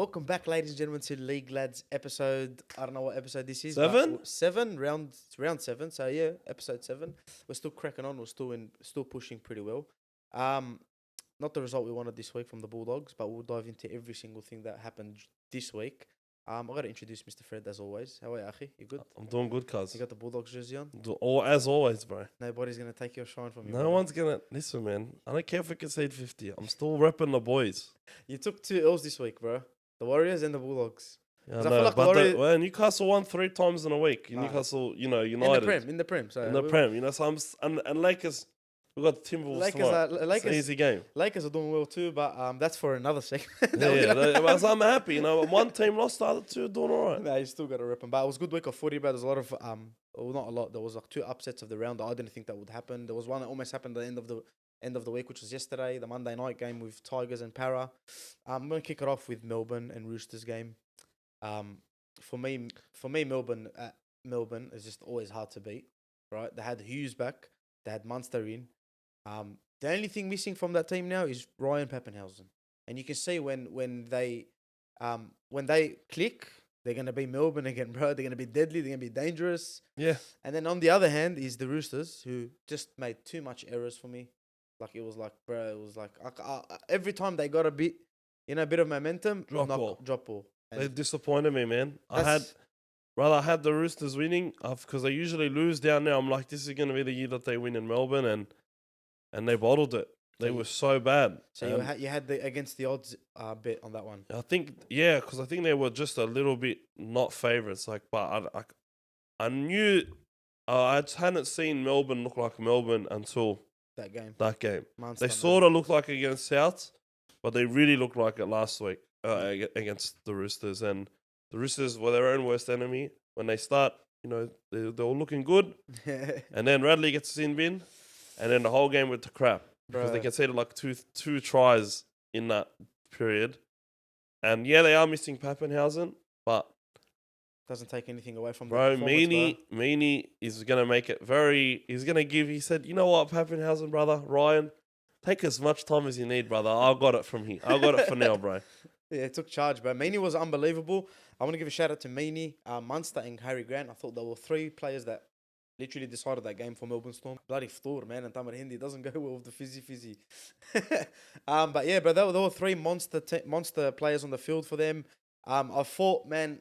Welcome back, ladies and gentlemen, to League Lads episode. I don't know what episode this is. Seven? But seven, round 7. So yeah, episode 7. We're still cracking on. We're still pushing pretty well. Not the result we wanted this week from the Bulldogs, but we'll dive into every single thing that happened this week. I got to introduce Mr. Fred as always. How are you, Akhi? You good? I'm doing good, cuz. You got the Bulldogs jersey on? As always, bro. Nobody's gonna take your shine from you. No brother. one's gonna listen, man. I don't care if we concede 50. I'm still repping the boys. You took 2 L's this week, bro. The Warriors and the Bulldogs. Yeah, 'Cause I feel like the but Warriors- well, Newcastle won 3 times in a week. Nah. Newcastle, In United the Prem. So in the Prem. So and Lakers. We got the Timberwolves tomorrow. It's an easy game. Lakers are doing well too, but that's for another segment. But I'm happy. One team lost, the other two are doing all right. Nah, you still got to rip them. But it was a good week of footy, but there's a lot of well, not a lot. There was like 2 upsets of the round that I didn't think that would happen. There was one that almost happened at the end of the week, which was yesterday, the Monday night game with Tigers and Para. I'm gonna kick it off with Melbourne and Roosters game. For me, Melbourne is just always hard to beat. Right? They had Hughes back. They had Munster in. The only thing missing from that team now is Ryan Pappenhausen, and you can see when they click, they're gonna be Melbourne again, bro. They're gonna be deadly. They're gonna be dangerous. Yeah. And then on the other hand is the Roosters, who just made too much errors for me. Like it was like, bro, it was like every time they got a bit of momentum, drop ball. And They disappointed me, man. I had the Roosters winning because they usually lose down there. I'm like, this is going to be the year that they win in Melbourne, and they bottled it. They were so bad. So you had the against the odds bit on that one. I think, yeah, because I think they were just a little bit not favourites. Like, but I knew I just hadn't seen Melbourne look like Melbourne until That game. They sort of looked like it against Souths, but they really looked like it last week against the Roosters. And the Roosters were their own worst enemy. When they start, they were looking good. And then Radley gets a sin bin. And then the whole game went to crap. Because they conceded like two tries in that period. And yeah, they are missing Pappenhausen, but doesn't take anything away from bro, Meany is going to make it he said, you know what, Pappenhausen, brother, Ryan, take as much time as you need, brother. I got it from here. I got it for now, bro. Yeah, it took charge, bro. Meany was unbelievable. I want to give a shout out to Meany, Munster and Harry Grant. I thought there were 3 players that literally decided that game for Melbourne Storm. Bloody Ftoor, man, and Tamar Hindi doesn't go well with the fizzy. But yeah, bro, there were 3 monster players on the field for them. I thought, man,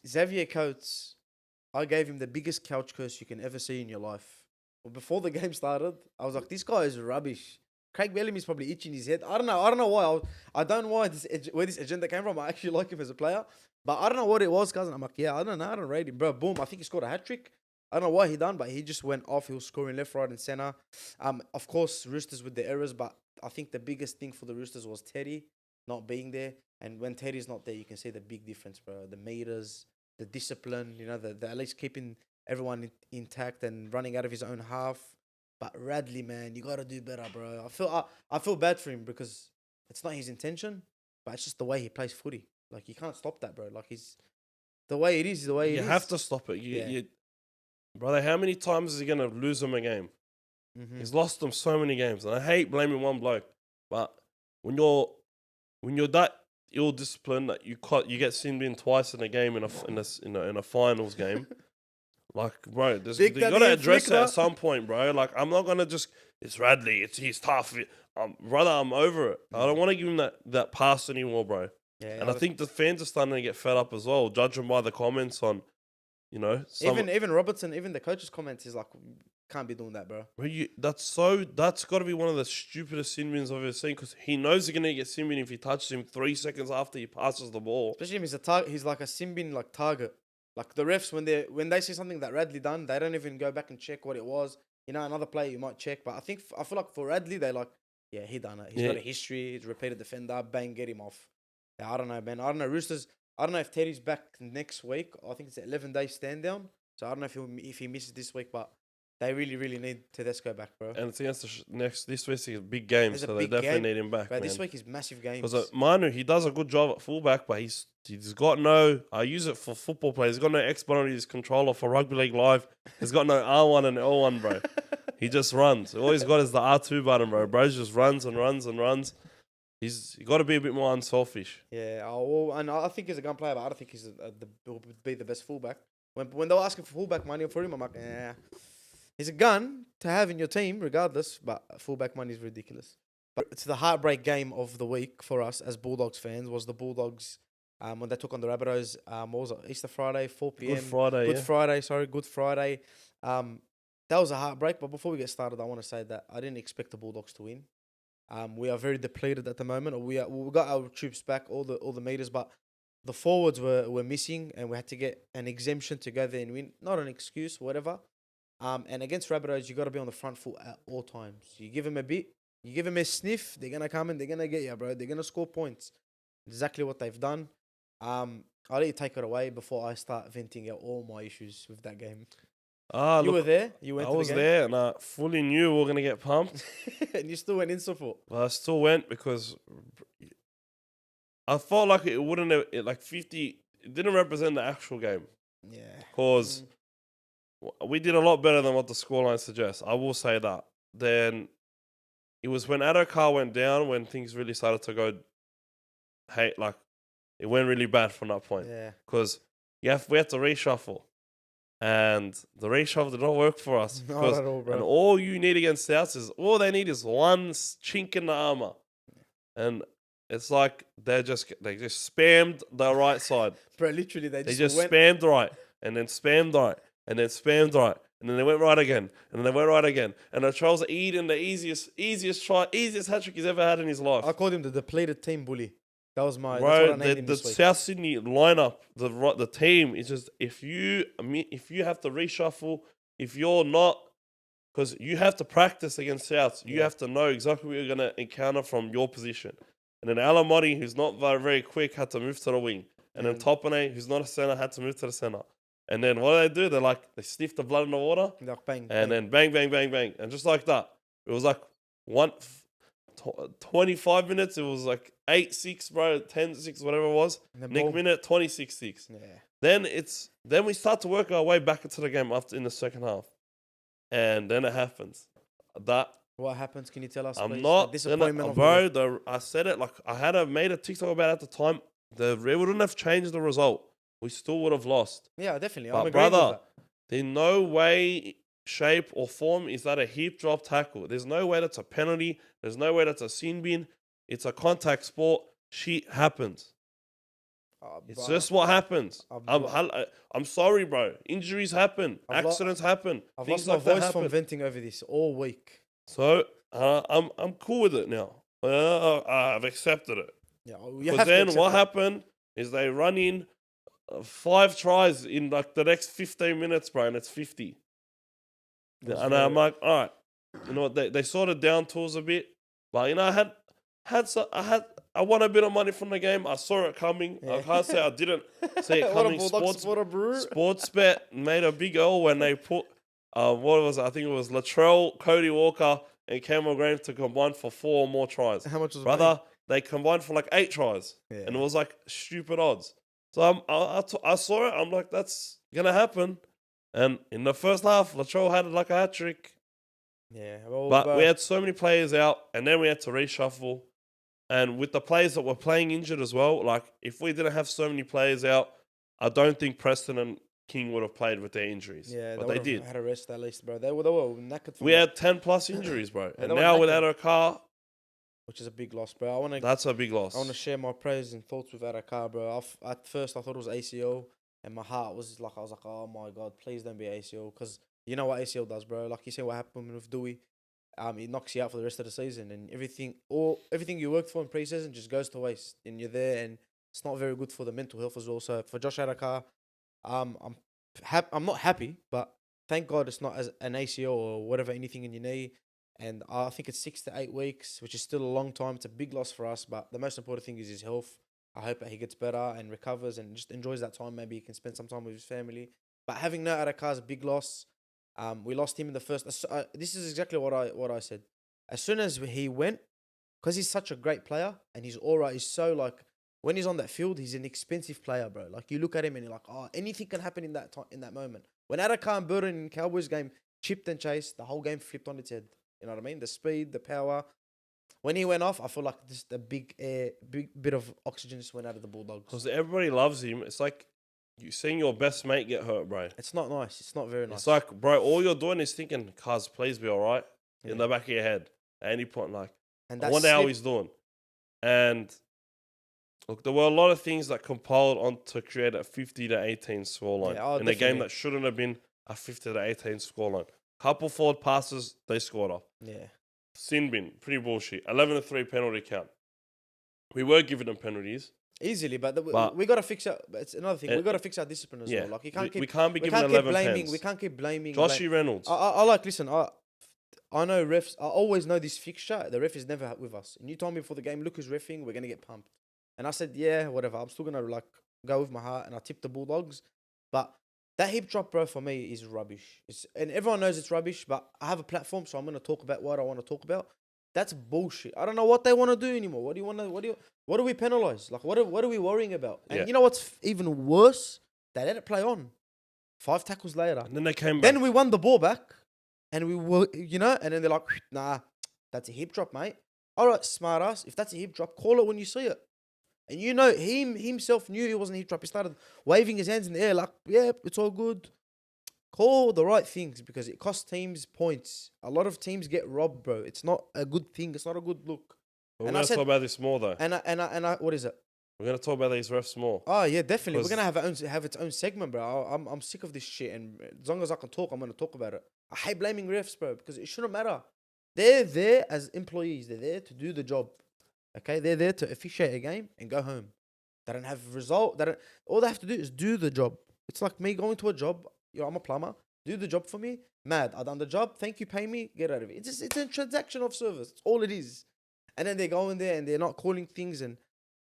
Xavier Coates, I gave him the biggest couch curse you can ever see in your life. Well, before the game started, I was like, this guy is rubbish. Craig Bellamy's probably itching his head. I don't know why. I don't know why where this agenda came from. I actually like him as a player. But I don't know what it was, cousin. I'm like, yeah, I don't know. I don't rate him, bro. Boom. I think he scored a hat-trick. I don't know what he done, but he just went off. He was scoring left, right, and center. Of course, Roosters with the errors, but I think the biggest thing for the Roosters was Teddy not being there. And when Teddy's not there, you can see the big difference, bro. The meters, the discipline, the at least keeping everyone intact and running out of his own half. But Radley, man, you gotta do better, bro. I feel bad for him because it's not his intention, but it's just the way he plays footy. Like you can't stop that, bro. Like the way it is. You have to stop it. Brother, how many times is he gonna lose them a game? Mm-hmm. He's lost them so many games, and I hate blaming one bloke. But when you're that ill disciplined that you get sin bin twice in a game in a finals game. Like, bro, you gotta address it at some point, bro. Like, I'm not gonna it's Radley, he's tough. Brother, I'm over it. I don't want to give him that pass anymore, bro. Yeah, and I think the fans are starting to get fed up as well, judging by the comments on, even Robertson, even the coach's comments is like, can't be doing that, bro. That's got to be one of the stupidest sin bins I've ever seen because he knows he's gonna get sin bin if he touches him 3 seconds after he passes the ball. Especially if he's like a sin bin like target. Like the refs, when they see something that Radley done, they don't even go back and check what it was. Another player you might check, but I feel like for Radley, they like, yeah, he done it. He's got a history. He's a repeated defender. Bang, get him off. Yeah, I don't know, man. I don't know. Roosters. I don't know if Teddy's back next week. I think it's an 11-day stand down. So I don't know if he misses this week, but they really, really need Tedesco back, bro. And it's against this week's a big game, so they definitely need him back. But this week is massive games. Because Manu, he does a good job at fullback, but he's got no. I use it for football players. He's got no X button on his controller for Rugby League Live. He's got no R1 and L1, bro. He just runs. All he's got is the R2 button, bro. Bro just runs and runs and runs. He's got to be a bit more unselfish. Yeah, well, and I think he's a gun player, but I don't think would be the best fullback. When they were asking for fullback money for him, I'm like, he's a gun to have in your team, regardless. But fullback money is ridiculous. But it's the heartbreak game of the week for us as Bulldogs fans. Was the Bulldogs when they took on the Rabbitohs? What was it? Easter Friday, 4 p.m. Good Friday. Good Friday. Sorry, Good Friday. That was a heartbreak. But before we get started, I want to say that I didn't expect the Bulldogs to win. We are very depleted at the moment. We got our troops back, all the meters, but the forwards were missing, and we had to get an exemption to go there and win. Not an excuse, whatever. And against Rabbitohs, you got to be on the front foot at all times. You give them a bit, you give them a sniff, they're gonna come and they're gonna get you, bro. They're gonna score points. Exactly what they've done. I'll let you take it away before I start venting out all my issues with that game. You were there. You went. I was there, and I fully knew we were gonna get pumped. And you still went in support. But I still went because I felt like it wouldn't have, like 50. It didn't represent the actual game. Yeah. Because we did a lot better than what the scoreline suggests. I will say that. Then it was when Adokar went down when things really started to go. Like it went really bad from that point. Yeah. Because we had to reshuffle. And the reshuffle did not work for us. Not at all, bro. And all you need against Souths is all they need is one chink in the armor. And it's like they just spammed the right side. Bro, literally they just spammed right and then spammed right and then spammed right. And then they went right again. And then they went right again. And Charles Eden, the easiest hat-trick he's ever had in his life. I called him the depleted team bully. That was my... Bro, that's what I named him the this week. South Sydney lineup, the team is just... If you have to reshuffle, if you're not... Because you have to practice against Souths. You have to know exactly what you're going to encounter from your position. And then Alamotti, who's not very, very quick, had to move to the wing. And then Topane, who's not a centre, had to move to the centre. And then what do? They sniff the blood in the water. Like bang, and then bang, bang, bang, bang. And just like that. It was like 25 minutes, it was like 8-6, bro, 10-6, whatever it was. Next minute, 26-6. Yeah. Then we start to work our way back into the game in the second half. And then it happens. What happens? Can you tell us? I'm please? not disappointment, bro. I said it like I made a TikTok about it at the time. It wouldn't have changed the result. We still would have lost. Yeah, definitely. But I'm agreeing with brother, that. there's no way, shape, or form is that a hip drop tackle. There's no way that's a penalty. There's no way that's a sin bin. It's a contact sport. Shit happens. It's just what happens. I'm sorry, bro. Injuries happen. Accidents happen. I've Things lost like my that voice from happen. venting over this all week. So I'm cool with it now. I've accepted it. Yeah. Because then what happened is they run in 5 tries in like the next 15 minutes, bro, and it's 50. And I'm like, all right, you know what? They sorted down tools a bit, but you know, I won a bit of money from the game. I saw it coming. Yeah. I can't say I didn't see it coming. Sportsbet made a big L when they put what was it? I think it was Latrell, Cody Walker, and Cameron Graham to combine for 4 or more tries. How much was it? Brother, they combined for like 8 tries, and it was like stupid odds. So I saw it. I'm like, that's gonna happen. And in the first half, Latrell had like a hat trick. Yeah, well, but we had so many players out, and then we had to reshuffle. And with the players that were playing injured as well, like if we didn't have so many players out, I don't think Preston and King would have played with their injuries. Yeah, but they did. Had a rest at least, bro. They were knackered. We had 10+ injuries, bro. And now without a car, which is a big loss, bro. That's a big loss. I want to share my prayers and thoughts with Adokar, bro. At first, I thought it was ACL, and my heart was like, I was like, oh my god, please don't be ACL, because you know what ACL does, bro. Like you see what happened with Dewey. It knocks you out for the rest of the season, and everything you worked for in preseason just goes to waste, and you're there, and it's not very good for the mental health as well. So for Josh Adokar, I'm not happy, but thank God it's not as an ACL or whatever, anything in your knee. And I think it's 6 to 8 weeks, which is still a long time. It's a big loss for us, but the most important thing is his health. I hope that he gets better and recovers and just enjoys that time. Maybe he can spend some time with his family. But having no Adokar is a big loss. We lost him in the first. This is exactly what I said. As soon as he went, because he's such a great player and he's all right. He's so like when he's on that field, he's an expensive player, bro. Like you look at him and you're like, oh, anything can happen in that time, in that moment. When Adokar and Burton in Cowboys game chipped and chased, the whole game flipped on its head. You know what I mean? The speed, the power. when he went off, I feel like just a big bit of oxygen just went out of the Bulldogs. Because everybody loves him. It's like you seeing your best mate get hurt, bro. It's not nice. It's not very nice. It's like, bro, all you're doing is thinking, "Cuz, please be all right," in the back of your head at any point. Like, I wonder how he's doing. And look, there were a lot of things that compiled on to create a 50-18 scoreline in a game that shouldn't have been a 50-18 scoreline. Couple forward passes, they scored off. Yeah. Sin bin, pretty bullshit. 11-3 penalty count. We were giving them penalties. Easily, but we got to fix our. It's another thing. We got to fix our discipline as well. Like, you can't we can't be giving 11 pens. We can't keep blaming. Joshy Reynolds. Listen, I know refs. I always know this fixture. The ref is never with us. And you told me before the game, look who's reffing. We're gonna get pumped. And I said, yeah, whatever. I'm still gonna go with my heart, and I tipped the Bulldogs. But that hip drop, bro, for me is rubbish. And everyone knows it's rubbish. But I have a platform, so I'm gonna talk about what I want to talk about. That's bullshit. I don't know what they want to do anymore. What do we penalise? Like, what are we worrying about? And you know what's even worse? They let it play on. 5 tackles later. And then they came back. Then we won the ball back. And we were, and then they're like, nah, that's a hip drop, mate. All right, smart ass. If that's a hip drop, call it when you see it. And you know, he himself knew it wasn't a hip drop. He started waving his hands in the air like, yeah, it's all good. Call the right things because it costs teams points. A lot of teams get robbed, bro. It's not a good thing. It's not a good look. We're going to talk about this more, though. And I, what is it? We're going to talk about these refs more. Oh, yeah, definitely. We're going to have its own segment, bro. I'm sick of this shit. And as long as I can talk, I'm going to talk about it. I hate blaming refs, bro, because it shouldn't matter. They're there as employees. They're there to do the job. Okay? They're there to officiate a game and go home. They don't have a result. All they have to do is do the job. It's like me going to a job. I'm a plumber. Do the job for me. Mad. I done the job. Thank you. Pay me. Get out of it. It's a transaction of service. It's all it is. And then they go in there and they're not calling things. And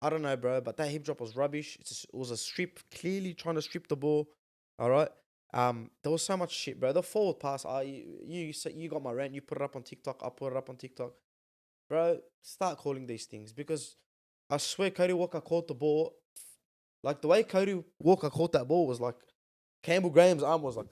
I don't know, bro. But that hip drop was rubbish. It was a strip. Clearly trying to strip the ball. All right. There was so much shit, bro. The forward pass. You got my rant. You put it up on TikTok. I put it up on TikTok. Bro, start calling these things because I swear Cody Walker caught the ball. Like the way Cody Walker caught that ball was like Campbell Graham's arm was like,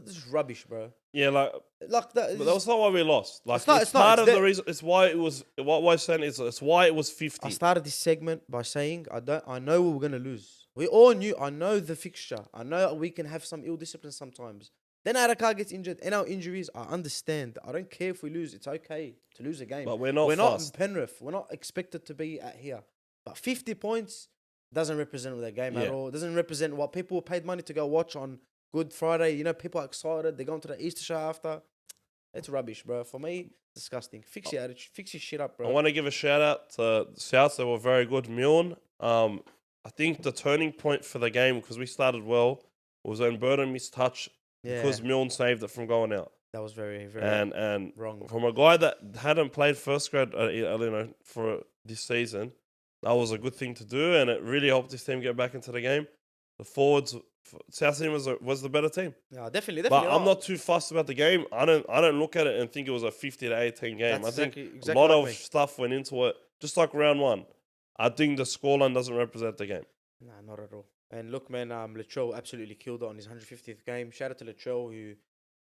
this is rubbish, bro. Yeah, like that. But that was not why we lost. Like, it's part of the reason. It's why it was. What I'm saying is, it's why it was 50. I started this segment by saying I know we were gonna lose. We all knew. I know the fixture. I know we can have some ill discipline sometimes. Then Adakar gets injured. And our injuries, I understand. I don't care if we lose. It's okay to lose a game. But we're not in Penrith. We're not expected to be at here. But 50 points doesn't represent the game at all. It doesn't represent what people paid money to go watch on Good Friday. You know, people are excited. They're going to the Easter show after. It's rubbish, bro. For me, disgusting. Fix your attitude. Fix your shit up, bro. I want to give a shout out to the Souths. They were very good. Milne. I think the turning point for the game, because we started well, was when Burton missed touch because Milne saved it from going out. That was very, very and wrong. From a guy that hadn't played first grade, for this season, that was a good thing to do, and it really helped this team get back into the game. The forwards, South team was the better team. Yeah, definitely. But I'm not too fussed about the game. I don't look at it and think it was a 50-18 game. That's I think a lot of stuff went into it, just like round one. I think the scoreline doesn't represent the game. Nah, not at all. And look, man, Latrell absolutely killed it on his 150th game. Shout out to Latrell, who,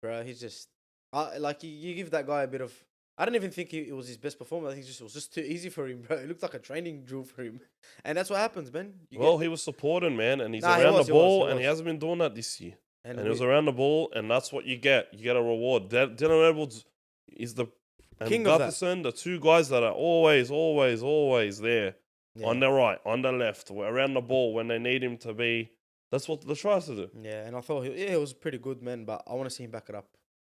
bro, he's just you give that guy a bit of. I don't even think it was his best performance. I think it was just too easy for him, bro. It looked like a training drill for him, and that's what happens, man. He was supporting, man, and he's around the ball, and he hasn't been doing that this year. And he was around the ball, and that's what you get. You get a reward. Dylan Edwards is the king of Gutherson, the two guys that are always there. Yeah. On the right, on the left, around the ball when they need him to be. That's what the tries to do. Yeah, and I thought he was pretty good, man. But I want to see him back it up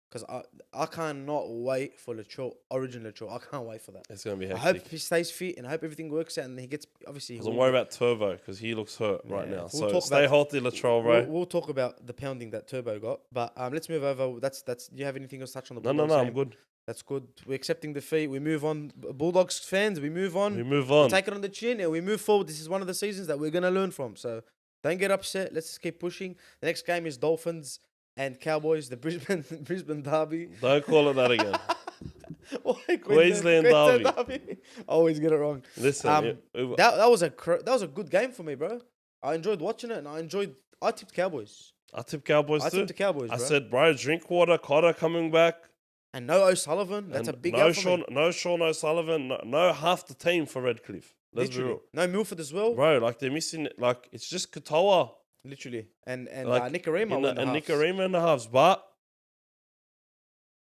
because I cannot wait for original Latrell. I can't wait for that. It's gonna be hectic. I hope he stays fit and I hope everything works out and he gets obviously. Don't worry about Turbo because he looks hurt right now. So stay healthy, Latrell, bro. We'll talk about the pounding that Turbo got, but let's move over. That's. Do you have anything else to touch on the Bulldogs? No, I'm good. That's good. We're accepting defeat. We move on. Bulldogs fans, we move on. We take it on the chin and we move forward. This is one of the seasons that we're going to learn from. So don't get upset. Let's just keep pushing. The next game is Dolphins and Cowboys, the Brisbane Derby. Don't call it that again. Queensland Derby. I always get it wrong. Listen, that was a good game for me, bro. I enjoyed watching it and I tipped Cowboys. I tipped Cowboys too. I tipped the Cowboys, bro. I said, bro, Drinkwater, Cotter coming back. And no O'Sullivan. That's And a big no out for me. No Sean O'Sullivan. No half the team for Redcliffe. Let's be Literally. real. No Milford as well. Bro, like they're missing. Like it's just Katoa. Literally. And Like Nicarima were in the and halves. Nicarima in the halves, but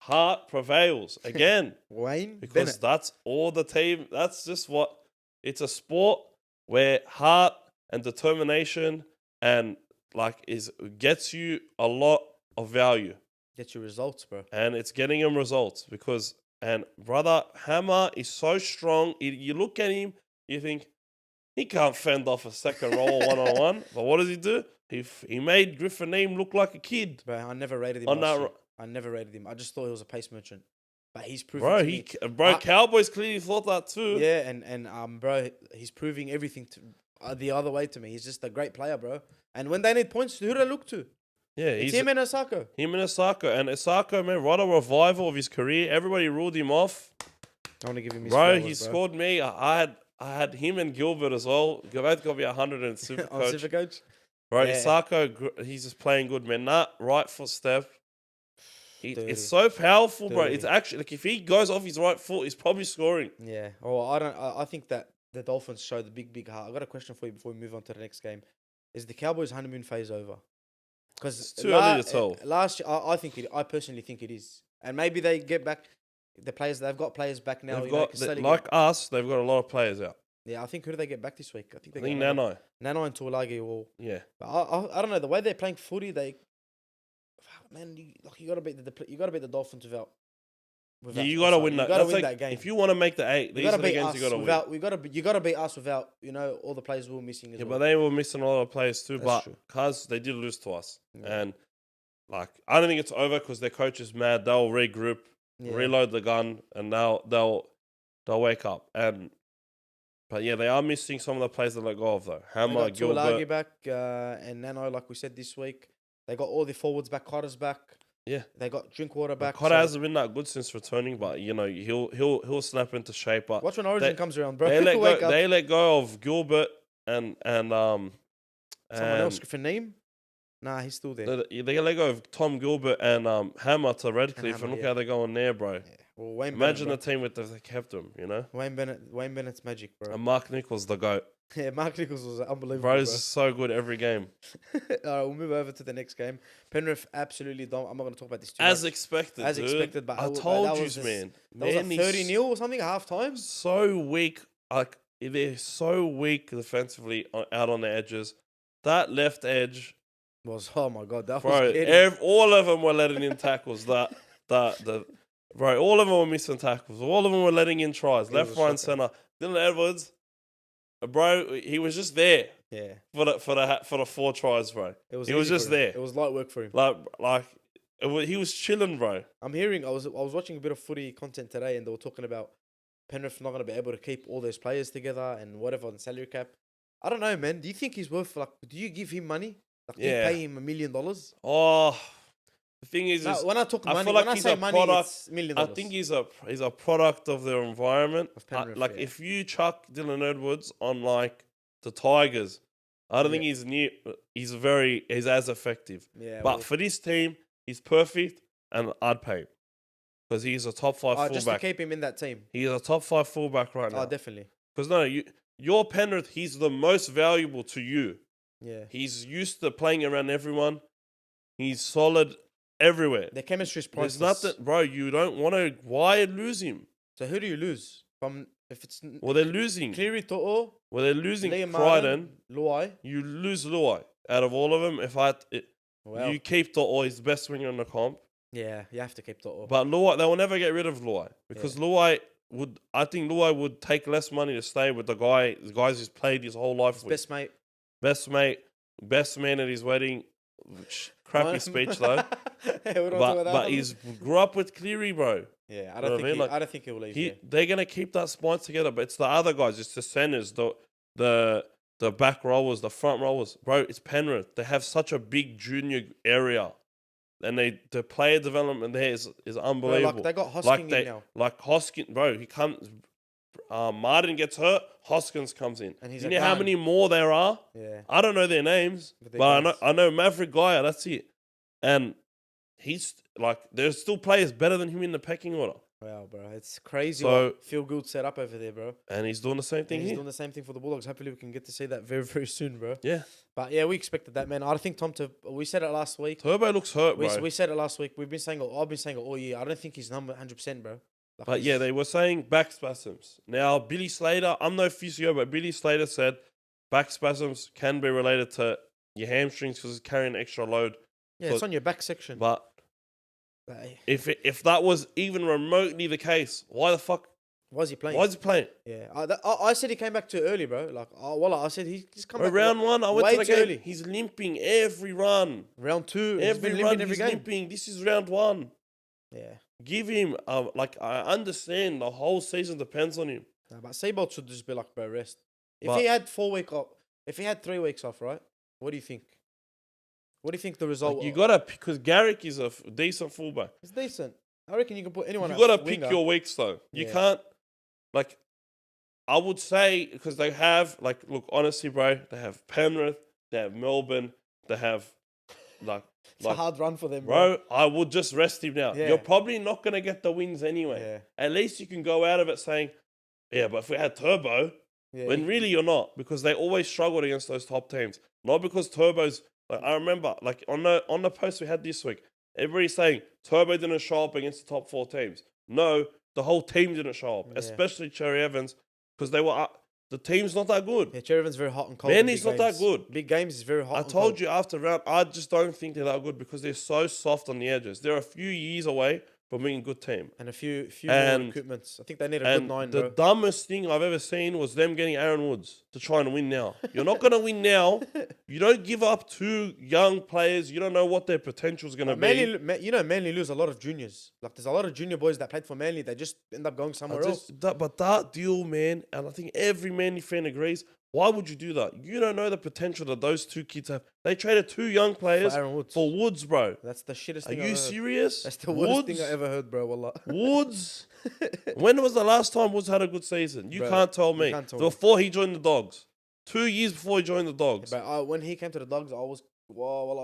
heart prevails again. Wayne Because Bennett. that's all the team. That's just what it's a sport where heart and determination and like gets you a lot of value, Get your results, bro. and it's getting him results because and brother Hammer is so strong. You look at him, you think he can't fend off a second roll 1-on-1, but what does he do? He made Griffin Neem look like a kid. Bro, I never rated him On last that year. I never rated him. I just thought he was a pace merchant. But he's proving Bro, to me. Cowboys clearly thought that too. Yeah, and bro, he's proving everything to the other way to me. He's just a great player, bro. And when they need points, who do they look to? Yeah, It's him and Osako. Him and Osako. And Osako, man, right a revival of his career. Everybody ruled him off. I want to give him his Bro, flowers, he scored me. I had him and Gilbert as well. Both got me 100 in on Supercoach. Supercoach. Bro, Yeah. Osako, he's just playing good, man. That right foot step. Dirty. It's so powerful, bro. Dirty. It's actually, like, if he goes off his right foot, he's probably scoring. Yeah. Oh, I think that the Dolphins show the big heart. I got a question for you before we move on to the next game. Is the Cowboys' honeymoon phase over? Because It's too early to tell. Last year, I personally think it is, and maybe they get back the players. They've got players back now. They've you know, got, Caselli like us, they've got a lot of players out. yeah, I think who do they get back this week? I think I they think get Nano. Nano and Tuolagi or Yeah. but I don't know the way they're playing footy. Man, you gotta beat the Dolphins without. Yeah, you got to win that. You gotta That's win like, that game. If you want to make the 8, You these gotta are the beat games us you got to win. without. You gotta beat us without all the players we were missing as Yeah, well. but they were missing a lot of players too. That's But true. because they did lose to us, Yeah. and like I don't think it's over because their coach is mad. They'll regroup, Yeah. reload the gun, and they'll wake up. But yeah, they are missing some of the players that let go of though. They Hammer, got Tuolagi Gilbert. back and Nano, like we said this week. They got all the forwards back. Cotter's back. Yeah, They got Drinkwater back. Cotter so- hasn't been that good since returning, but you know he'll snap into shape. But Watch when Origin they- comes around, bro. they let Wake go. up. They let go of Gilbert and Someone else and for name? Nah, he's still there. they let go of Tom Gilbert and Hammer to Redcliffe, and Hammer, look yeah. how they're going there, bro. Yeah. Well, Wayne Imagine Bennett, the team with they kept him, you know. bro. Wayne Bennett's magic, bro. And Mark Nichols, the GOAT. Yeah, Mark Nichols was unbelievable, Bro, bro. is so good every game. All right, we'll move over to the next game. Penrith absolutely don't. I'm not going to talk about this too As much. expected, As dude. expected, but I that told was you, just- man. That was like Man, 30-0 or something at half time. so weak. Like they're so weak defensively out on the edges. That left edge, Oh my god, that bro. was scary. All of them were letting in tackles. Bro, all of them were missing tackles. All of them were letting in tries. It Left, was right, a and center. Dylan Edwards, bro, he was just there Yeah, for the 4 tries, bro. it was. He was easy for just him. there. It was light work for him. He was chilling, bro. I'm hearing. I was watching a bit of footy content today, and they were talking about Penrith not going to be able to keep all those players together and whatever on the salary cap. I don't know, man. Do you think he's worth do you give him money? Like, do you Yeah. pay him $1 million? Oh, the thing is, When I talk I money, feel like when I he's say a money, product. it's $1 million. I think he's a product of their environment. Of Penrith, Like yeah. if you chuck Dylan Edwards on like the Tigers, I don't think Yeah. he's near. He's as effective. Yeah, But for this team, he's perfect, and I'd pay him because he's a top 5 just to fullback. keep him in that team. He's a top 5 fullback right Oh, now. definitely. Because your Penrith, he's the most valuable to you. Yeah. He's used to playing around everyone. He's solid everywhere. The chemistry is There's priceless. nothing, bro. You don't want to. Why lose him? So who do you lose from? If it's Well, they're losing. Cleary, To'o, Well, they're losing Liam Crichton. Martin, Luai. You lose Luai. Out of all of them, Wow. you keep To'o, he's the best winger in the comp. Yeah, you have to keep To'o. But Luai, they will never get rid of Luai because I think Luai would take less money to stay with the guys he's played his whole life with. Best mate. Best mate, best man at his wedding. Crappy speech though. But he's grew up with Cleary, bro. Yeah, I know don't what I mean? I don't think he'll leave. They're gonna keep that spine together, but it's the other guys. It's the centers, the back rowers, the front rowers, bro. It's Penrith. They have such a big junior area, and the player development there is unbelievable. Like they got Hosking in now. Like Hoskins, bro. He comes. Martin gets hurt. Hoskins comes in. And he's you a know how gun. many more there are? Yeah. I don't know their names, But they're but guns. I know Maverick Gaia. That's it. And he's like, there's still players better than him in the pecking order. Wow, bro. It's crazy So- what Feel Good set up over there, bro. And he's doing the same And thing he's here. doing the same thing for the Bulldogs. Hopefully, we can get to see that very, very soon, bro. Yeah. But yeah, we expected that, man. I think we said it last week. Turbo looks hurt, bro. We said it last week. I've been saying it all year. I don't think he's number 100%, bro. Like, But yeah, they were saying back spasms. Now, Billy Slater, I'm no physio, but Billy Slater said back spasms can be related to your hamstrings because it's carrying extra load. yeah, it's on your back section. But Like, if that was even remotely the case, why the fuck? why is he playing? Why is he playing? Yeah, I said he came back too early, bro. Like, I said he's come back Round one, I went way to the too game. early. He's limping every run. Round two, he's Every been run, limping every he's game. limping. This is round one. Yeah, Give him, like, I understand the whole season depends on him. nah, but Seabolt should just be like, bro, rest. If But- he had 4 weeks off, if he had 3 weeks off, right? What do you think? What do you think the result? Like, you gotta, because Garrick is a decent fullback. It's decent. I reckon you can put anyone. You at gotta pick winger. your weeks though. You Yeah. can't, like, I would say because they have, like, look, honestly, bro, they have Penrith, they have Melbourne, they have, like, It's a hard run for them, bro, I would just rest him now. Yeah. You're probably not gonna get the wins anyway. Yeah, At least you can go out of it saying, yeah, but if we had Turbo, yeah. when really you're not, because they always struggled against those top teams. Not because Turbo's, like, I remember, like, on the post we had this week, everybody's saying Turbo didn't show up against the top 4 teams. No, the whole team didn't show up, Yeah. especially Cherry Evans, because they were the team's not that good. Yeah, Cherryvin's very hot and cold. Manly's not that good. Big games is very hot. I and told cold. you after round, I just don't think they're that good because they're so soft on the edges. They're a few years away from being a good team. And a few And- more recruitments. I think they need a good And 9, the bro. dumbest thing I've ever seen was them getting Aaron Woods to try and win now. You're not going to win now. You don't give up 2 young players. You don't know what their potential is going to be. Manly lose a lot of juniors. Like, there's a lot of junior boys that played for Manly. They just end up going somewhere else. But that deal, man, and I think every Manly fan agrees, why would you do that? You don't know the potential that those 2 kids have. They traded 2 young players Aaron Woods. for Woods, bro. That's the shittest Are thing I've you ever heard. serious? That's the worst thing I ever heard, bro. Wallah. Woods? When was the last time Woods had a good season? You Bro, can't tell you me. can't tell me. Before he joined the Dogs. 2 years before he joined the Dogs. But when he came to the Dogs, I was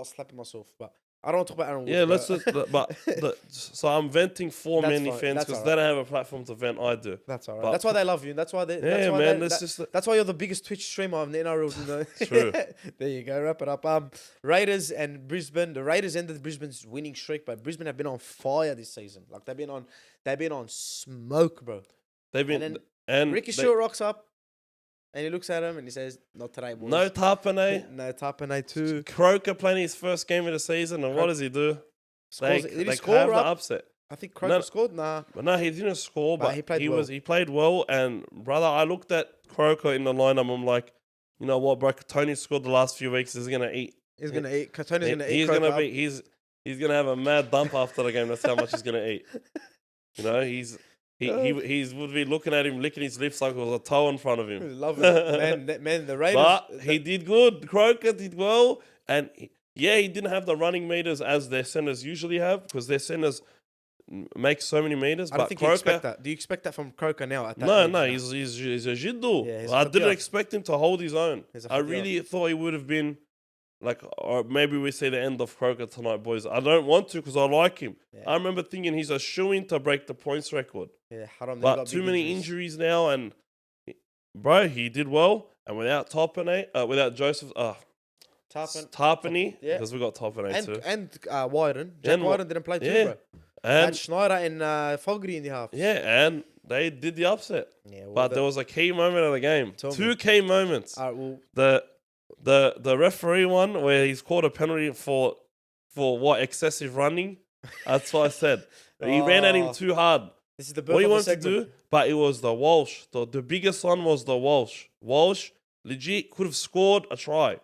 slapping myself. But I don't want to talk about Aaron Woods. Yeah, bro. let's just, so I'm venting for That's Manly fine, fans that's because alright. they don't have a platform to vent. I do. That's all right. But- That's why they love you. That's why they. That's Yeah, why man. They, That's that- just that's why you're the biggest Twitch streamer of the NRL. You know. True. There you go. Wrap it up. Raiders and Brisbane. The Raiders ended Brisbane's winning streak, but Brisbane have been on fire this season. Like they've been on smoke, bro. they've been And and Ricky they- Stewart rocks up, and he looks at him and he says, "Not today, boys." no Tapane. No Tapane too. Croker playing his first game of the season, and what does he do? They Did he they score? have the Rob? upset. I think Croker No. scored. Nah. But no, he didn't score. But But he played well. he played well. And brother, I looked at Croker in the lineup. I'm like, you know what, bro? Tony scored the last few weeks. He's gonna eat. He's gonna eat. Tony's gonna eat. He's Croker gonna up. be. He's gonna have a mad dump after the game. That's how much he's gonna eat. You know, he would be looking at him, licking his lips like it was a toe in front of him. Love it, man. The Raiders. But he did good. Croker did well, and he didn't have the running meters as their centers usually have because their centers make so many meters. I but don't think you Croker, expect that. Do you expect that from Croker now? At that no, age no, now? he's a jiddu. Yeah, he's I a didn't figure. expect him to hold his own. He's a I figure. really thought he would have been like, or maybe we see the end of Croker tonight, boys. I don't want to because I like him. Yeah. I remember thinking he's a shoo-in to break the points record. Yeah, haram. But too many injuries now, and bro, he did well. And without Topane, without Joseph, Tarpany, yeah. because we got Topane too. And Wyden. Jack And Wyden didn't play too, yeah. bro. Had And Schneider and Fogarty in the half. yeah, and they did the upset. Yeah, well, But there was a key moment of the game. Tell me. Two key moments. All right, well, The referee one where he's called a penalty for what, excessive running. That's what I said. He ran at him Oh. too hard. this is the What birth he of the wanted to segment. do, but it was the Walsh. The biggest one was the Walsh. Walsh legit could have scored a try.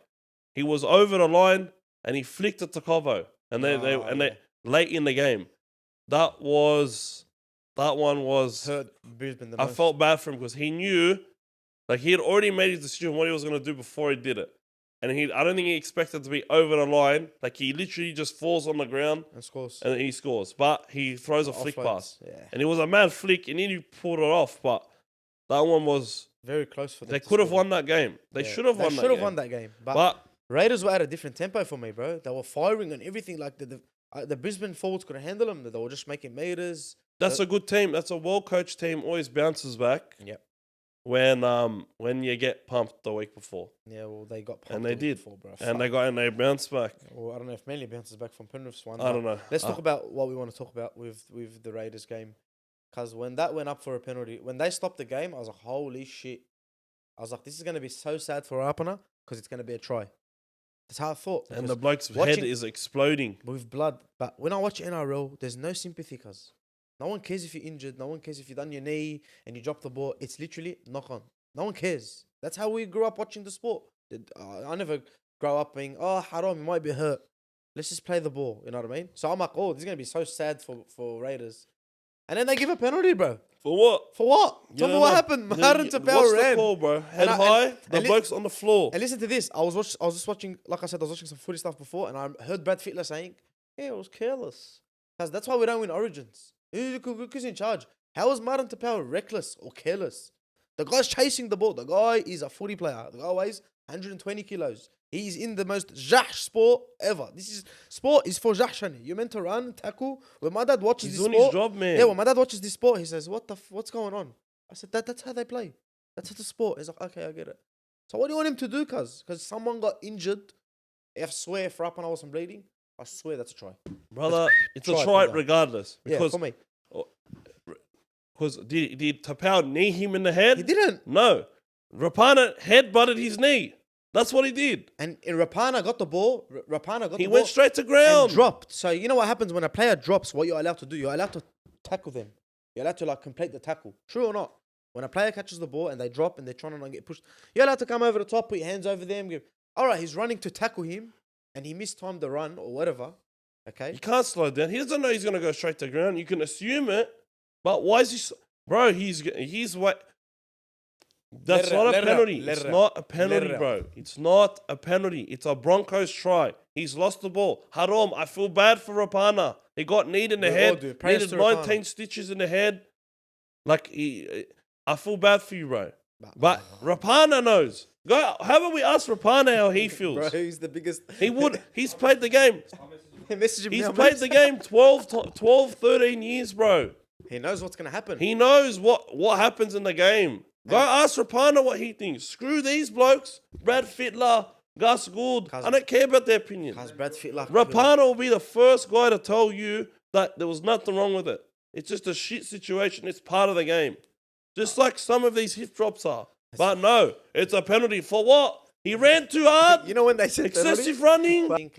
He was over the line and he flicked it to Covo. And they yeah. late in the game. That one was Hurt Brisbane the I most. felt bad for him because he knew, like, he had already made his decision what he was going to do before he did it. And I don't think he expected to be over the line. Like, he literally just falls on the ground and scores. and he scores. But he throws a flick Offloads, pass. Yeah, And it was a mad flick and he pulled it off. But that one was, very close for them. they to could have score. won that game. They should have won that game. Should have won that game. But But Raiders were at a different tempo for me, bro. They were firing on everything. Like The Brisbane forwards couldn't handle them. They were just making meters. That's a good team. That's a well-coached team. Always bounces back. Yep. When you get pumped the week before. Yeah, well, they got pumped And they the week did. before, bro. And they bounced back. Well, I don't know if mainly bounces back from Penrith's one. I don't know. Let's talk about what we want to talk about with the Raiders game. Because when that went up for a penalty, when they stopped the game, I was like, holy shit. I was like, this is going to be so sad for Rapana because it's going to be a try. That's how I thought. And the bloke's head is exploding. With blood. But when I watch NRL, there's no sympathy, cuz. No one cares if you're injured. No one cares if you've done your knee and you drop the ball. It's literally knock on. No one cares. That's how we grew up watching the sport. I never grow up being, oh, haram, you might be hurt. Let's just play the ball. You know what I mean? So I'm like, oh, this is going to be so sad for Raiders. And then they give a penalty, bro. For what? For what? Tell me what happened. Maharan Tapau What's ran. the call, bro? Head high, the bloke's on the floor. And listen to this. I was just watching, like I said, I was watching some footy stuff before, and I heard Brad Fittler saying, yeah, it was careless. Because that's why we don't win Origins. Who's in charge? How is Maharan Tapau reckless or careless? The guy's chasing the ball. The guy is a footy player. The guy weighs 120 kilos. He's in the most Jahsh sport ever. Sport is for Jahshani. You're meant to run, tackle. When my dad watches He's this doing sport, his job, man. yeah, when my dad watches this sport, he says, what's going on? I said, that's how they play. That's the sport. He's like, okay, I get it. So what do you want him to do, cuz? Because someone got injured. I swear, if Rapana wasn't bleeding, I swear that's a try. Brother, it's a try regardless. Because, yeah, for me. Because did Tapau knee him in the head? He didn't. No. Rapana headbutted his knee. That's what he did. And Rapana got the ball. He went straight to ground. And dropped. So you know what happens when a player drops, what you're allowed to do? You're allowed to tackle them. You're allowed to complete the tackle. True or not? When a player catches the ball and they drop and they're trying to not get pushed, you're allowed to come over the top, put your hands over them. All right, he's running to tackle him and he mistimed the run or whatever. Okay. You can't slow down. He doesn't know he's going to go straight to ground. You can assume it. But why is he... Bro, he's what... That's not a penalty. It's not a penalty, bro. It's not a penalty. It's a Broncos try. He's lost the ball. Haram, I feel bad for Rapana. He got kneed in the head. Needed 19 stitches in the head. I feel bad for you, bro. But Rapana knows. Go. How about we ask Rapana how he feels? Bro, he's the biggest... He's played the game. He's played the game 12, 13 years, bro. He knows what's going to happen. He knows what happens in the game. Go ask Rapana what he thinks. Screw these blokes. Brad Fittler, Gus Gould. I don't care about their opinion. Rapana will be the first guy to tell you that there was nothing wrong with it. It's just a shit situation. It's part of the game. Just like some of these hip drops are. But no, it's a penalty. For what? He ran too hard. You know when they said excessive running? I think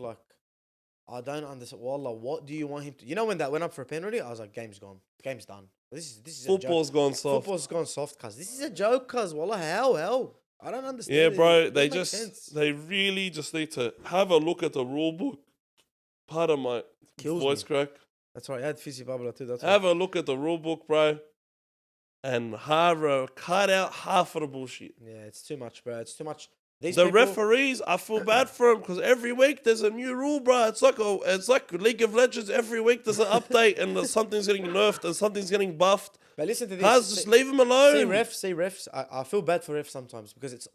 I don't understand. Wallah, what do you want him to... You know when that went up for a penalty? I was like, game's gone. Game's done. This is Football's gone soft. Football's gone soft, cuz. This is a joke, cuz. Wallah, how? I don't understand. Yeah, bro. They really just need to have a look at the rule book. Pardon my voice crack. That's right. I had fizzy bubbler too. Have a look at the rule book, bro. And cut out half of the bullshit. Yeah, it's too much, bro. It's too much. Referees, I feel bad for them because every week there's a new rule, bro. It's like League of Legends. Every week there's an update and something's getting nerfed and something's getting buffed. But listen to this. Just leave them alone. See refs. I feel bad for refs sometimes because it's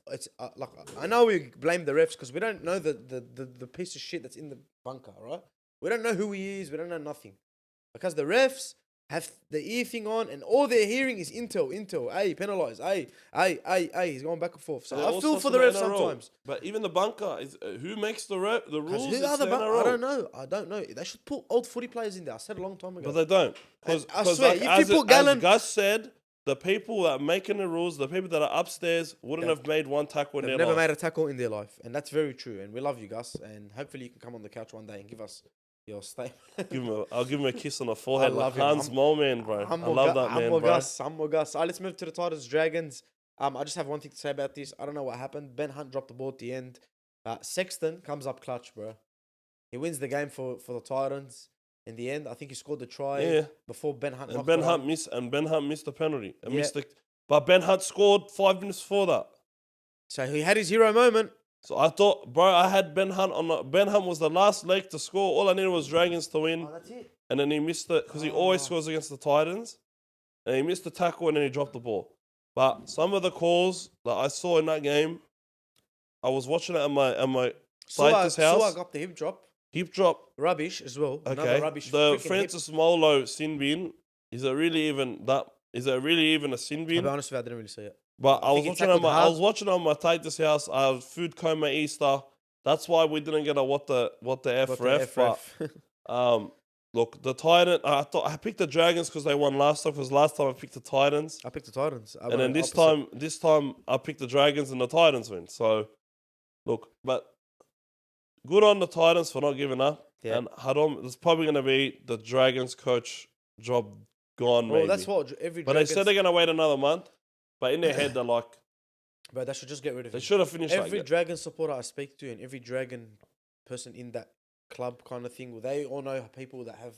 like I know we blame the refs because we don't know the piece of shit that's in the bunker, right? We don't know who he is. We don't know nothing because the refs have the ear thing on, and all they're hearing is intel. Hey, penalise. Hey. He's going back and forth. So I feel for the refs sometimes. But even the bunker is who makes the rules? Who are the bunker? I don't know. They should put old footy players in there. I said a long time ago. But they don't. I swear, if you put Gallen, as Gus said, the people that are making the rules, the people that are upstairs, wouldn't have made one tackle in their life. Never made a tackle in their life, and that's very true. And we love you, Gus. And hopefully you can come on the couch one day and give us your statement. I'll give him a kiss on the forehead like Hans Moleman, bro. I love that man, bro. Gus. All right, let's move to the Titans Dragons. I just have one thing to say about this. I don't know what happened. Ben Hunt dropped the ball at the end. Sexton comes up clutch, bro. He wins the game for the Titans. In the end, I think he scored the try before Ben Hunt. And Ben Hunt missed the penalty. But Ben Hunt scored 5 minutes before that. So he had his hero moment. So I thought, bro, I had Ben Hunt on. Ben Hunt was the last leg to score. All I needed was Dragons to win. Oh, that's it. And then he missed it because he always scores against the Titans. And he missed the tackle and then he dropped the ball. But some of the calls that I saw in that game, I was watching it at my scientist's house. So I got the hip drop. Hip drop. Rubbish as well. Another Okay. rubbish. The freaking hip. Francis Molo sin bin. Is it really even that? Is it really even a sin I'll bin? be honest with you, I didn't really see it. But I was think he watching tackled I hard. was watching on my Titus house. I was food coma Easter. That's why we didn't get a what the F What the ref. F ref. But look, the Titan. I picked the Dragons because they won last time. Because last time I picked the Titans, I picked the Titans. and then this time I picked the Dragons and the Titans win. So look, but good on the Titans for not giving up. Yeah. And Hadom, it's probably going to be the Dragons coach job gone. Well, maybe. that's what every. But they said they're going to wait another month. But in their head, they're like, But they should just get rid of they him. should have finished Every like Dragon supporter I speak to and every Dragon person in that club kind of thing, they all know people that have,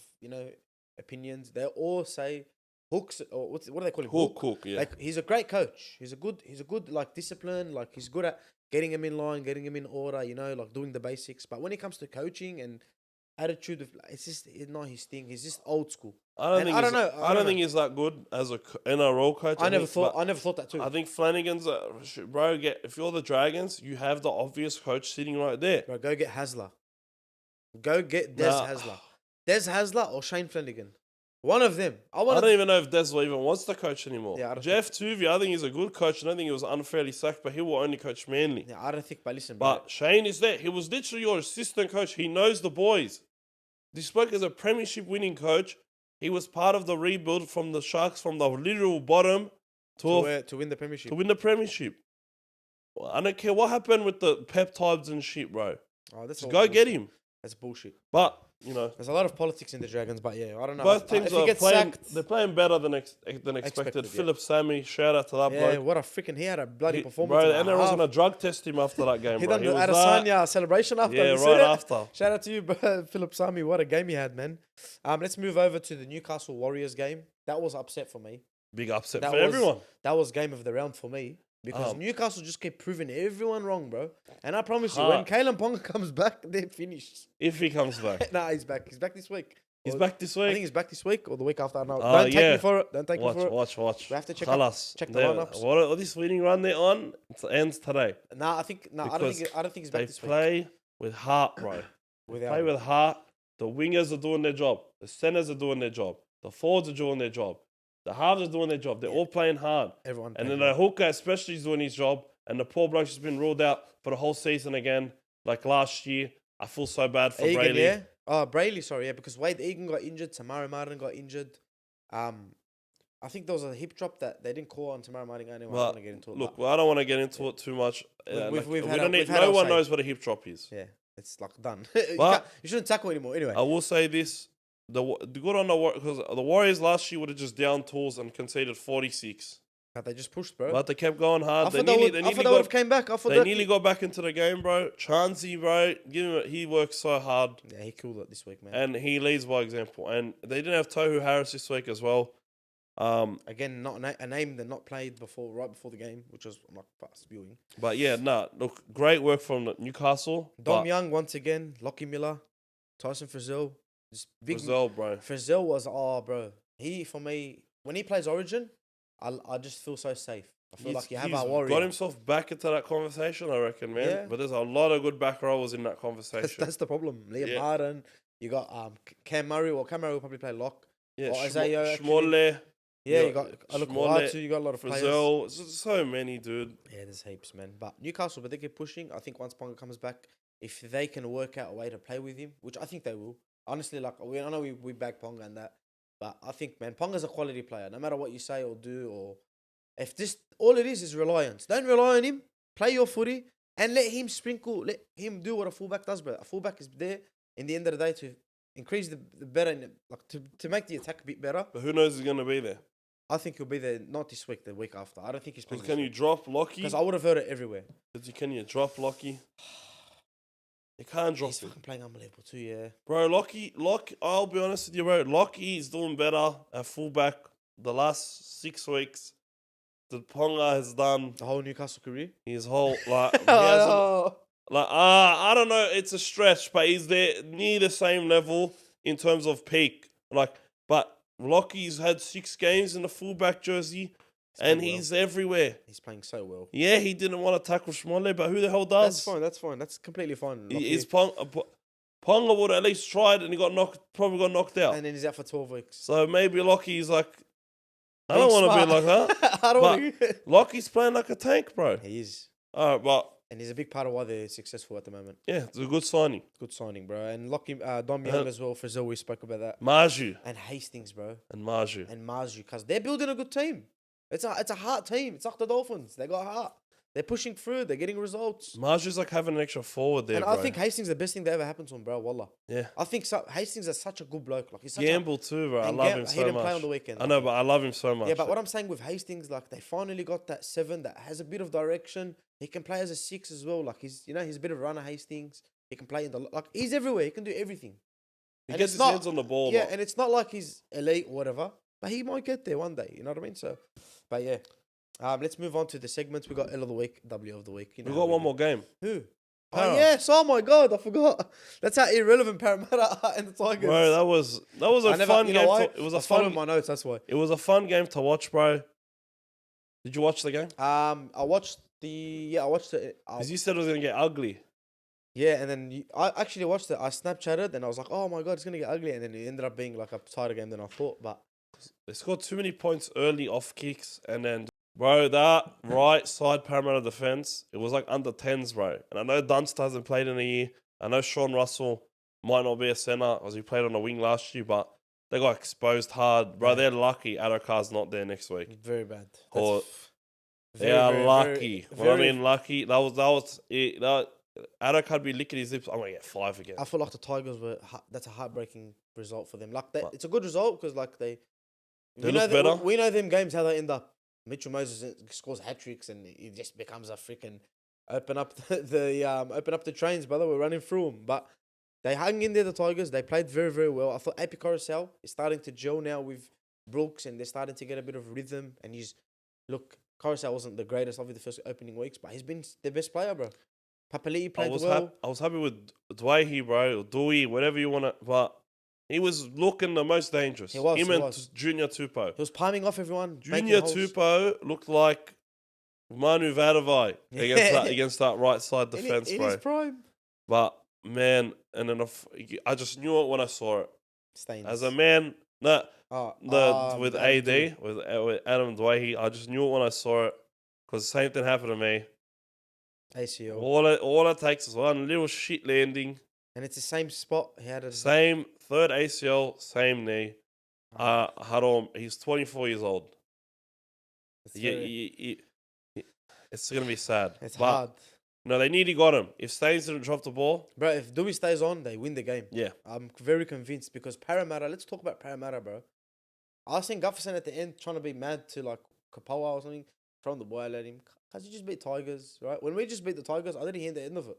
opinions. They all say Hooks or what do they call him? Hook, yeah. Like he's a great coach. He's a good like discipline. Like he's good at getting him in line, getting him in order. Like doing the basics. But when it comes to coaching and attitude, it's just not his thing. He's just old school. I don't think he's that good as a NRL coach. I never thought that too. I think Flanagan's, if you're the Dragons, you have the obvious coach sitting right there. Bro, go get Hasler. Go get Des Hasler. Des Hasler or Shane Flanagan. One of them. I don't even know if Des even wants to coach anymore. Yeah, Jeff Tuvey, I think he's a good coach. I don't think he was unfairly sacked, but he will only coach Manly. Yeah, I don't think. But listen, but Shane is there. He was literally your assistant coach. He knows the boys. This bloke is a premiership winning coach. He was part of the rebuild from the Sharks from the literal bottom to win the premiership. To win the premiership. Well, I don't care what happened with the peptides and shit, bro. Oh, that's Just go get him. That's bullshit. But there's a lot of politics in the Dragons. But yeah, I don't know. Both teams are playing. They're playing better than expected. Expected, yeah. Philip Sammy, shout out to that bloke. Yeah, what a freaking he had a bloody performance. Bro, and everyone's gonna drug test him after that game. He bro. done the Adesanya celebration after. Yeah, right after. Shout out to you, bro, Philip Sami. What a game he had, man. Let's move over to the Newcastle Warriors game. That was upset for me. Big upset for everyone. That was game of the round for me. Because Newcastle just kept proving everyone wrong, bro. And I promise you, when Kalen Ponga comes back, they're finished. If he comes back. Nah, he's back. He's back this week. He's back this week? I think he's back this week or the week after. No, don't take me for it. Don't take me for it. Watch. We have to check the lineups. What this winning run they're on ends today. I don't think he's back this week. They play with heart, bro. Play with heart. The wingers are doing their job. The centers are doing their job. The forwards are doing their job. The halves are doing their job. They're all playing hard. Everyone. And then the hooker especially is doing his job. And the poor bloke has been ruled out for the whole season again, like last year. I feel so bad for Egan, Brayley. Yeah? Oh, Brayley, sorry, yeah, because Wade Egan got injured, Tamara Martin got injured. I think there was a hip drop that they didn't call on Tamara Martin. Anyway, I don't want to get into it. Look, I don't want to get into it too much. No one knows what a hip drop is. Yeah, it's like done. But you shouldn't tackle anymore. Anyway, I will say this: the good on the because the Warriors last year would have just down tools and conceded 46. But they just pushed, bro. But they kept going hard. I thought they would have came back. They nearly got back into the game, bro. Chansey, bro, he worked so hard. Yeah, he killed it this week, man. And he leads by example. And they didn't have Tohu Harris this week as well. Again, not a name that not played right before the game, which was I'm like spewing. But yeah, look, great work from Newcastle. Dom Young once again, Lockie Miller, Tyson Frizzell, just big Frizzell, bro. Frizzell was bro. He for me when he plays Origin, I just feel so safe. I feel like you have our warrior. Got himself back into that conversation, I reckon, man. Yeah. But there's a lot of good back rowers in that conversation. That's the problem. Liam Martin, you got Cam Murray. Well, Cam Murray will probably play lock. Yeah, Isaiah. Schmolle. Yeah, you got Alukwatu, you got a lot of Frizzell, players. So many, dude. Yeah, there's heaps, man. But Newcastle, but they keep pushing. I think once Ponga comes back, if they can work out a way to play with him, which I think they will. Honestly, I know we back Ponga and that, but I think, man, Ponga's a quality player. No matter what you say or do, or if this all it is reliance. Don't rely on him. Play your footy and let him sprinkle. Let him do what a fullback does, bro. A fullback is there in the end of the day to increase the better, to make the attack a bit better. But who knows he's gonna be there? I think he'll be there not this week, the week after. I don't think he's playing. Can you drop Lockie? Because I would have heard it everywhere. Can you drop Lockie? You can't drop He's him. fucking playing unbelievable too, yeah. Bro, Lockie, I'll be honest with you, bro. Lockie is doing better at fullback the last 6 weeks. The Ponga has done the whole Newcastle career. His whole he hasn't, I don't know. It's a stretch, but he's there near the same level in terms of peak. But Lockie's had 6 games in the fullback jersey, and he's everywhere. He's playing so well. Yeah, he didn't want to tackle Schmolle, but who the hell does? That's fine. That's completely fine. He's Ponga would at least tried and he probably got knocked out. And then he's out for 12 weeks. So maybe Lockie's like, I Being don't want to be smart. like that. I don't But want to. Lockie's playing like a tank, bro. He is. But And he's a big part of why they're successful at the moment. yeah, it's a good signing. Good signing, bro. And Lockie, Dom Young as well for Zil. We spoke about that. Maju And Hastings, bro. and Maju. And Marju, because they're building a good team. It's a heart team. It's like the Dolphins. They got heart. They're pushing through. They're getting results. Maju's like having an extra forward there, And bro. I think Hastings the best thing that ever happened to him, bro. Wallah. Yeah. I think Hastings is such a good bloke. Like he's such Gamble too, bro. I and love Gam- him he so didn't play on much. the weekend. I know, but I love him so much. Yeah, but what I'm saying with Hastings, like they finally got that 7 that has a bit of direction. He can play as a 6 as well. Like he's a bit of a runner. Hastings. He can play in the he's everywhere. He can do everything. He And gets it's his hands on the ball. Yeah, like. and it's not like he's elite or whatever, but he might get there one day. You know what I mean? So, but yeah. Let's move on to the segments. We got L of the week, W of the week. You know We how got one do. more game. Who? Para. Oh yes! Oh my God, I forgot. That's how irrelevant Parramatta are and the Tigers. Bro, that was a fun you know game. why? It was I a was following fun. my notes. That's why. It was a fun game to watch, bro. Did you watch the game? I watched I watched it. Because you said it was gonna get ugly. Yeah, and then I actually watched it. I Snapchatted and I was like, oh my God, it's gonna get ugly. And then it ended up being like a tighter game than I thought. But They scored too many points early off kicks, and then, bro, that right side Parramatta defense, it was like under 10s, bro. And I know Dunster hasn't played in a year. I know Sean Russell might not be a centre, because he played on the wing last year, but they got exposed hard. Bro, Yeah. they're lucky Adokar's not there next week. very bad. Or Very, they are very, lucky. very- When I mean lucky, that was it. Adokar be licking his lips. I'm going to get 5 again. I feel like the Tigers were. That's a heartbreaking result for them. Like But- it's a good result because like They we look know better. We know them games how they end up. Mitchell Moses scores hat tricks and it just becomes a freaking open up open up the trains, brother. We're running through them, but they hung in there. The Tigers. They played very very well. I thought AP Coruscant is starting to gel now with Brooks, and they're starting to get a bit of rhythm. And Coruscant wasn't the greatest of the first opening weeks, but he's been the best player, bro. Papali'i played well. I was happy with Dwayne, bro, or Dewey, whatever you want to, but he was looking the most dangerous. He was, Him he and was. Junior Tupou. He was palming off everyone. making Junior holes. Tupou looked like Manu Vadavai against that right side defense, in bro. his prime. But man, and then I just knew it when I saw it. Stains. As a man, with Adam AD, Dewey. with Adam Dwayne, I just knew it when I saw it, because the same thing happened to me. ACL. All it takes is one little shit landing. And it's the same spot. He had a Same third ACL, same knee. Harom, he's 24 years old. It's gonna be sad. It's but, hard. No, they nearly got him. If Staines didn't drop the ball, Bro, if Dewey stays on, they win the game. yeah. I'm very convinced because Parramatta, let's talk about Parramatta, bro. I seen Gufferson at the end trying to be mad to like Kapoa or something, throwing the ball at him. Because you just beat Tigers, right? When we just beat the Tigers, I didn't hear the end of it.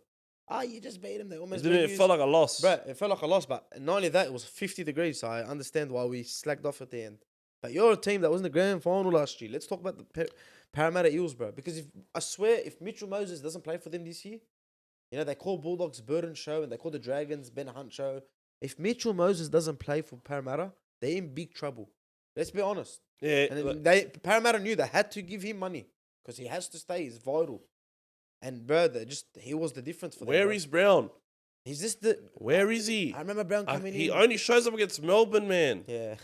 You just beat them. They almost beat It you. felt like a loss. Bro, it felt like a loss, but not only that, it was 50 degrees, so I understand why we slacked off at the end. But you're a team that was in the grand final last year. Let's talk about the Parramatta Eels, bro. Because I swear, if Mitchell Moses doesn't play for them this year, they call Bulldogs Burden Show and they call the Dragons Ben Hunt Show. If Mitchell Moses doesn't play for Parramatta, they're in big trouble. Let's be honest. Yeah. And Parramatta knew they had to give him money because he has to stay. He's vital. And bro, he was the difference for them. Where is Brown? He's just the. Where is he? I remember Brown coming in. He only shows up against Melbourne, man. Yeah.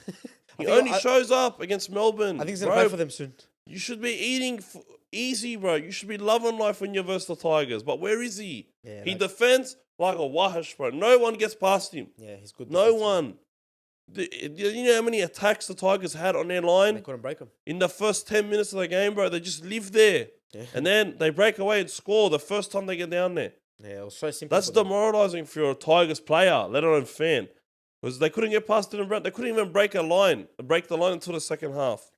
He only shows up against Melbourne. I think he's going to play for them soon. You should be eating easy, bro. You should be loving life when you're versus the Tigers. But where is he? Yeah, he defends like a wahash, bro. No one gets past him. Yeah, he's good. No one. You know how many attacks the Tigers had on their line? They couldn't break him. In the first 10 minutes of the game, bro, they just live there. Yeah. And then they break away and score the first time they get down there. Yeah, it was so simple. That's demoralising if you're a Tigers player, let alone fan. Because they couldn't get past Dylan Brown. They couldn't even break the line until the second half.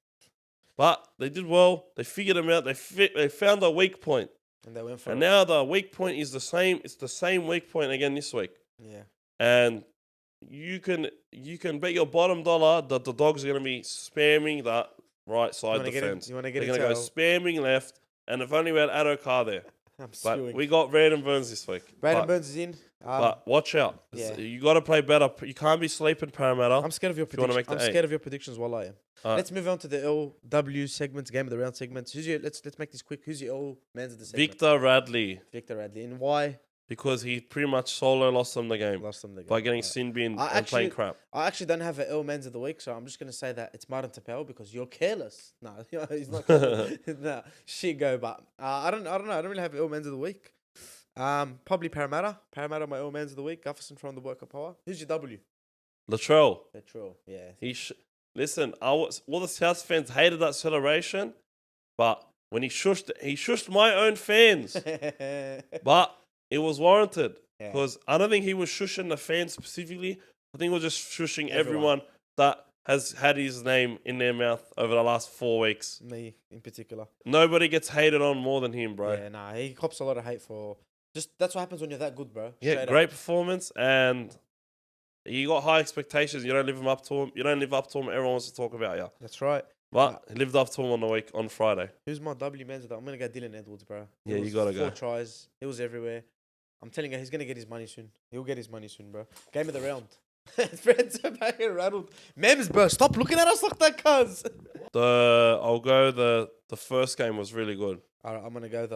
But they did well. They figured them out. They found a weak point. And they went for And now the weak point is the same. It's the same weak point again this week. Yeah. And you can bet your bottom dollar that the Dogs are going to be spamming that right side defense. You want to get They're going to go spamming left. And if only we had Adokar there. I'm But suing. we got Brandon Burns this week. Brandon Burns is in. But watch out. Yeah. You got to play better. You can't be sleeping Parramatta. I'm scared of your you wanna predictions. make the I'm eight. scared of your predictions while I am. Alright. Let's move on to the LW segments, game of the round segments. Let's make this quick. Who's your L man's of the segment? Victor Radley. Victor Radley. And why? because he pretty much solo lost them the game Lost them the game. by getting Right. sin bin I and playing actually- crap. I actually don't have an ill man's of the week, so I'm just gonna say that it's Martin Tapel because you're careless. No, he's not careless. No, shit go. But I don't know. I don't really have ill man's of the week. Probably Parramatta. Parramatta, my ill man's of the week. Gufferson from the work of power. Who's your W? Latrell. Petrol. Yeah. Listen. All the South fans hated that celebration, but when he shushed my own fans. But it was warranted Yeah. because I don't think he was shushing the fans specifically. I think he was just shushing Everyone. everyone that has had his name in their mouth over the last 4 weeks. Me in particular. Nobody gets hated on more than him, bro. Yeah, nah, he cops a lot of hate for. Just that's what happens when you're that good, bro. Yeah, Straight great up. performance, and you got high expectations. You don't live up to him. You don't live up to him. Everyone wants to talk about you. That's right. But he lived up to him on Friday. Who's my W man's of the? I'm gonna go Dylan Edwards, bro. He Yeah, you was gotta 4 go. tries. He was everywhere. I'm telling you, he's gonna get his money soon. He'll get his money soon, bro. Game of the round. Fred's back and rattled. Mems, bro, stop looking at us like that, cuz. I'll go. The first game was really good. Alright, I'm gonna go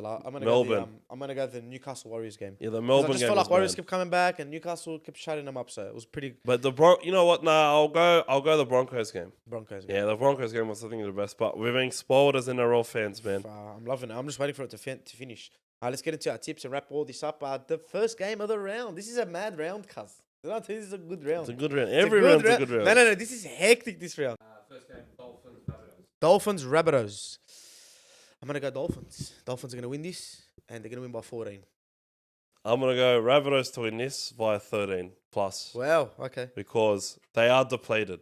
Melbourne. I'm gonna go the Newcastle Warriors game. Yeah, the 'Cause Melbourne I just game felt was like Warriors bad. kept coming back and Newcastle kept shutting them up, so it was pretty But you know what? Nah, I'll go the Broncos game. Broncos game. Yeah, the Broncos game was I think the best. But we're being spoiled as NRL fans, man. I'm loving it. I'm just waiting for it to finish. Let's get into our tips and wrap all this up. The first game of the round. This is a mad round, cuz. This is a good round. It's a good round. It's a Every good round's a good round. No. This is hectic, this round. First game, Dolphins, Rabbitohs. I'm going to go Dolphins. Dolphins are going to win this, and they're going to win by 14. I'm gonna go Rabbitohs to win this via 13 plus Wow, okay. because they are depleted,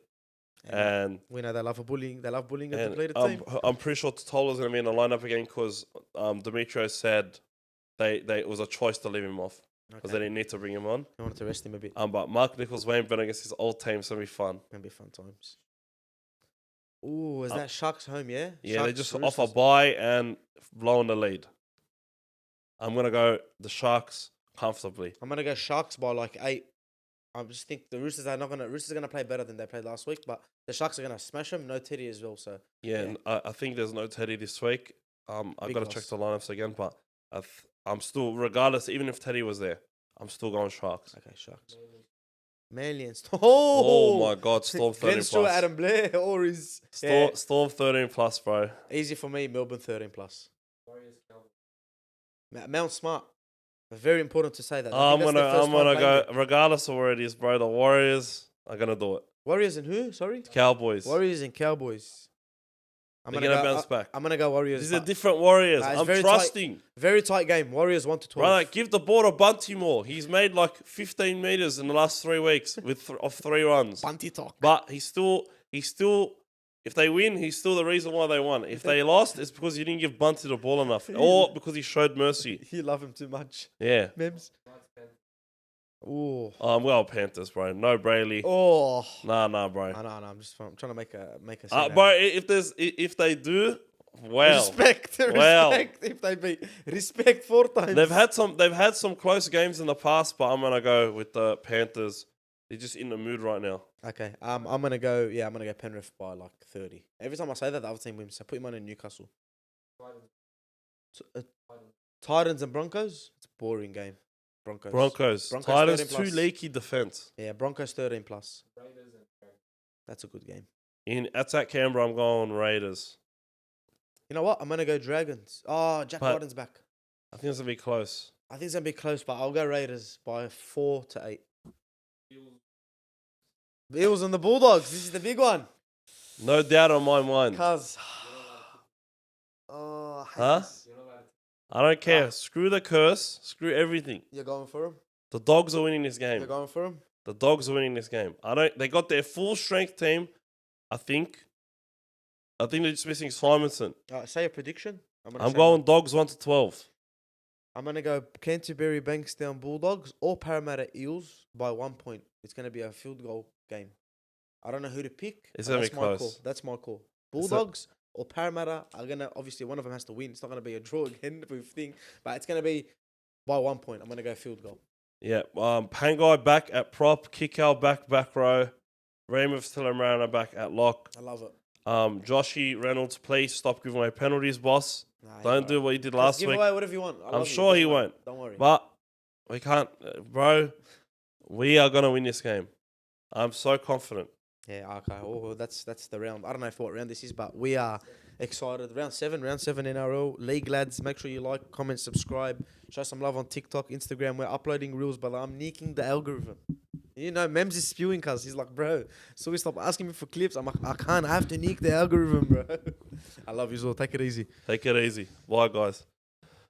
and we know they love bullying. They love bullying a depleted I'm team. I'm pretty sure Totola's gonna be in the lineup again because Demetrio said they it was a choice to leave him off because they Okay. didn't need to bring him on. I wanted to rest him a bit. But Mark Nichols Wayne Ben against his old team, so it'll be fun. Gonna be fun times. Ooh, is that Sharks home? Yeah. Yeah, they Sharks, just Roosters. off a bye and blowing the lead. I'm gonna go the Sharks comfortably. I'm gonna go Sharks by like 8. I just think the Roosters are not gonna. Roosters are gonna play better than they played last week, but the Sharks are gonna smash them. No Teddy as well. So Yeah, Yeah. and I think there's no Teddy this week. I've Big got to check loss. the lineups again, but I'm still, regardless, even if Teddy was there, I'm still going Sharks. okay, Sharks. Manly and Oh my God, Storm 13 Glenn Stewart, plus. Adam Blair, or is Storm 13 plus, bro. easy for me. Melbourne 13 plus. Warriors, Cowboys. Mount Smart. Very important to say that. I I'm think that's their gonna first time go, playing regardless of where it is, bro. The Warriors are gonna do it. it. Warriors and who? Sorry. Cowboys. Warriors and Cowboys. They're gonna bounce back. I'm gonna go Warriors. These are but different Warriors. Nah, it's I'm very trusting. very tight game. Warriors 1 to 12. Brother, give the ball to Bunty more. He's made like 15 meters in the last 3 weeks of 3 runs. Bunty talk. But he's still. If they win, he's still the reason why they won. If they lost, it's because you didn't give Bunty the ball enough, or because he showed mercy. You love him too much. Yeah. Mems. Ooh. I'm going Panthers, bro. No Brayley. Oh. Nah, bro. I know. I'm trying to make a Bro, if they do, well, respect. Wow. Respect. If they beat respect 4 times. they've had some close games in the past, but I'm gonna go with the Panthers. They're just in the mood right now. Okay. I'm gonna go. Yeah, I'm gonna go Penrith by like 30. Every time I say that, the other team wins. So put him on in Newcastle. Titans and Broncos. It's a boring game. Broncos. Broncos Titans 13 too plus. leaky defense. Yeah, Broncos 13 plus. Raiders and Dragons. That's a good game. That's at Canberra. I'm going Raiders. You know what? I'm gonna go Dragons. Oh, Jack But- Gordon's back. I think it's gonna be close. I think it's gonna be close, but I'll go Raiders by 4 to 8. Bills and the Bulldogs. This is the big one. No doubt on my mind. Cause, oh, I hate Huh? this. I don't care. Screw the curse. Screw everything. You're going for him. The Dogs are winning this You're game. going for him. The Dogs are winning this game. They got their full strength team. I think they're just missing Simonson. Say a prediction. I'm going Dogs 1 to 12. I'm gonna go Canterbury Bankstown Bulldogs or Parramatta Eels by 1 point. It's gonna be a field goal game. I don't know who to pick. It's but gonna that's be my close. call. That's my call. It's Bulldogs or Parramatta are gonna obviously one of them has to win. It's not gonna be a draw again with thing, but it's gonna be by 1 point. I'm gonna go field goal. Yeah. Pangai back at prop. Kickout back row. Raymond Mariner back at lock. I love it. Joshy Reynolds, please stop giving away penalties, boss. Nah, Don't do what you did last give week. away whatever you want. I I'm love you. sure he Doesn't matter. won't. Don't worry. But We can't, bro. We are gonna win this game. I'm so confident. Yeah, okay. Oh, that's the round. I don't know what round this is, but we are excited. Round 7 NRL. League lads, make sure you like, comment, subscribe. Show some love on TikTok, Instagram. We're uploading reels, but I'm nicking the algorithm. You know, Mems is spewing cuz. He's like, bro, so we stop asking me for clips. I'm like, I can't. I have to nick the algorithm, bro. I love you all. Take it easy. Take it easy. Bye, guys.